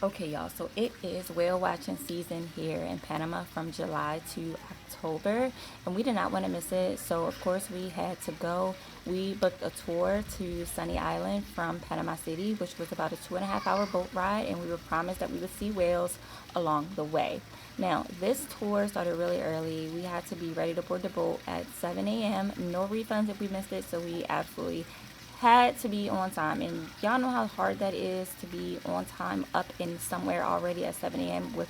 Okay, y'all, so it is whale watching season here in Panama from July to October, and we did not want to miss it. So, of course, we had to go. We booked a tour to Sonny Island from Panama City, which was about a 2.5 hour boat ride, and we were promised that we would see whales along the way. Now, this tour started really early. We had to be ready to board the boat at 7 a.m. No refunds if we missed it, so we absolutely had to be on time. And y'all know how hard that is to be on time up in somewhere already at 7 a.m. with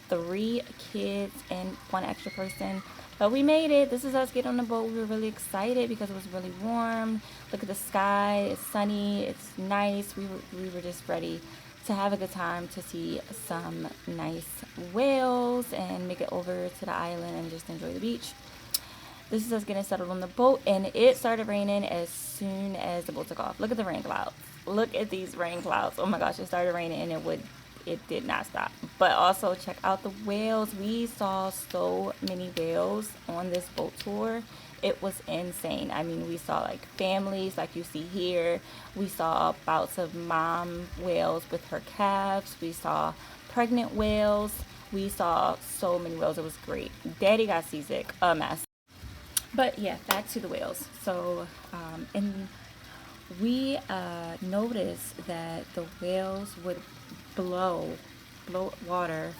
3 kids and one extra person. But we made it. This is us getting on the boat. We were really excited because it was really warm. Look at the sky. It's sunny. It's nice. We were just ready to have a good time, to see some nice whales and make it over to the island and just enjoy the beach. This is us getting settled on the boat, and it started raining as soon as the boat took off. Look at the rain clouds. Look at these rain clouds. Oh my gosh, it started raining and it did not stop. But also check out the whales. We saw so many whales on this boat tour. It was insane. I mean, we saw like families like you see here. We saw bouts of mom whales with her calves. We saw pregnant whales. We saw so many whales. It was great. Daddy got seasick, a mess. But yeah, back to the whales. So, and we noticed that the whales would blow, blow water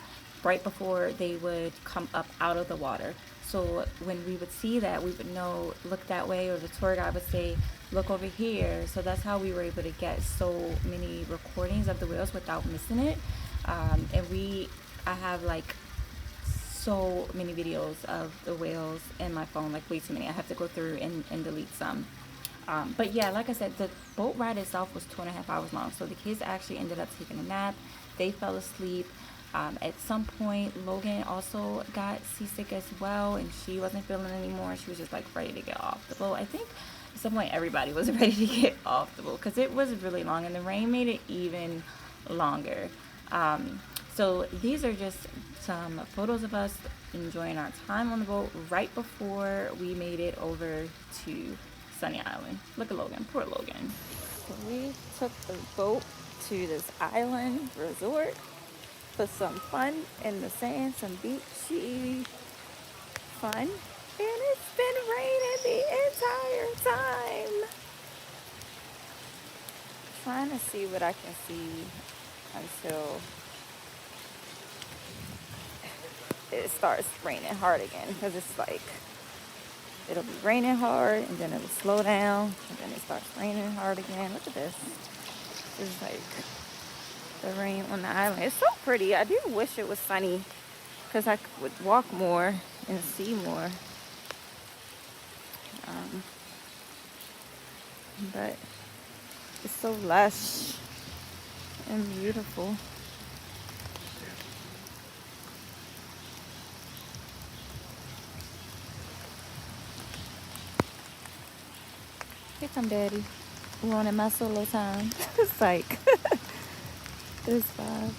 right before they would come up out of the water. So when we would see that, we would know, look that way, or the tour guide would say, look over here. So that's how we were able to get so many recordings of the whales without missing it. I have like so many videos of the whales in my phone, like way too many. I have to go through and delete some. But yeah, like I said, the boat ride itself was 2.5 hours long. So the kids actually ended up taking a nap. They fell asleep. At some point, Logan also got seasick as well, and she wasn't feeling it anymore. She was just like ready to get off the boat. I think at some point everybody was ready to get off the boat because it was really long, and the rain made it even longer. So these are just some photos of us enjoying our time on the boat right before we made it over to Sonny Island. Look at Logan, poor Logan. So we took the boat to this island resort for some fun in the sand, some beachy fun. And it's been raining the entire time. Trying to see what I can see until it starts raining hard again, because it's like it'll be raining hard and then it'll slow down and then it starts raining hard again. Look at this. This is like the rain on the island. It's so pretty. I do wish it was sunny because I would walk more and see more. But it's so lush and beautiful. Here come Daddy. We're on my solo time. It's like this vibe.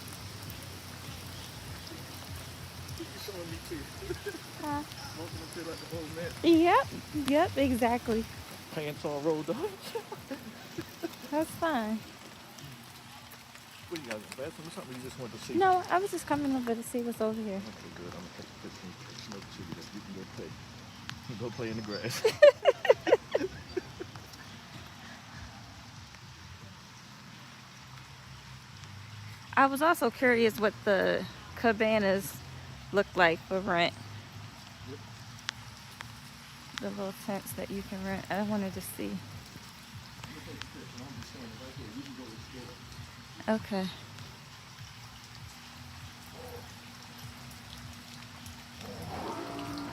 You showing me too. Huh? Smoking until like the whole net. Yep, exactly. Pants all rolled up. That's fine. What you got in the bathroom or something? You just wanted to see? No, I was just coming over to see what's over here. Okay, good. I'm gonna take a picture and smoke to you that you can go play. You can go play in the grass. I was also curious what the cabanas look like for rent. Yep. The little tents that you can rent. I wanted to see. Okay.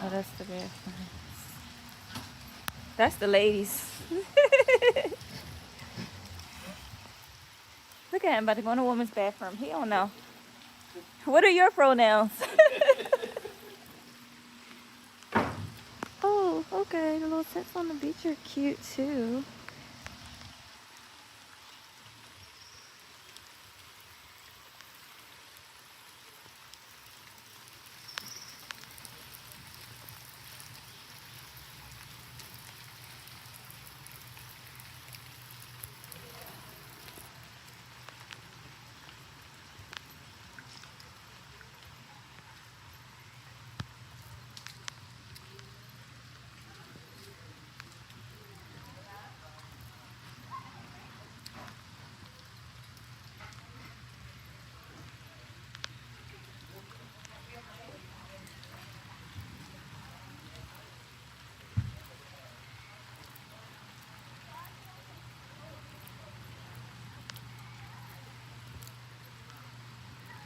Oh, that's the bathroom. That's the ladies. Look at him about to go in a woman's bathroom. He don't know. What are your pronouns? Oh, okay. The little tents on the beach are cute too.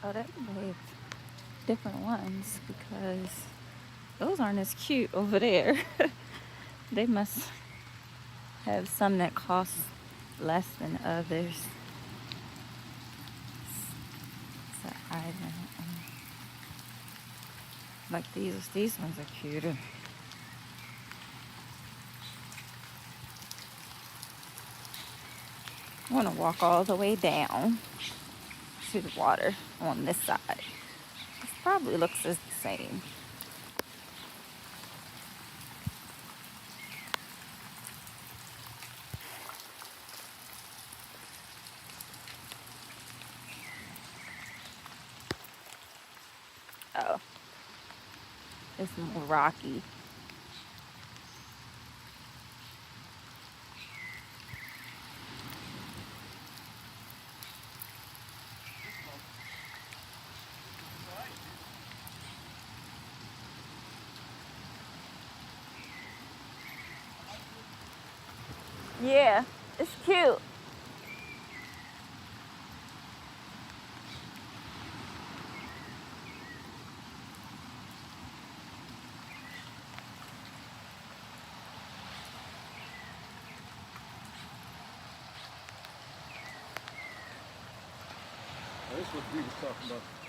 Oh, they have different ones because those aren't as cute over there. They must have some that cost less than others. It's an island. Like these ones are cuter. I want to walk all the way down to the water on this side. This probably looks the same. Oh, it's more rocky. Yeah, it's cute. That's what we was talking about.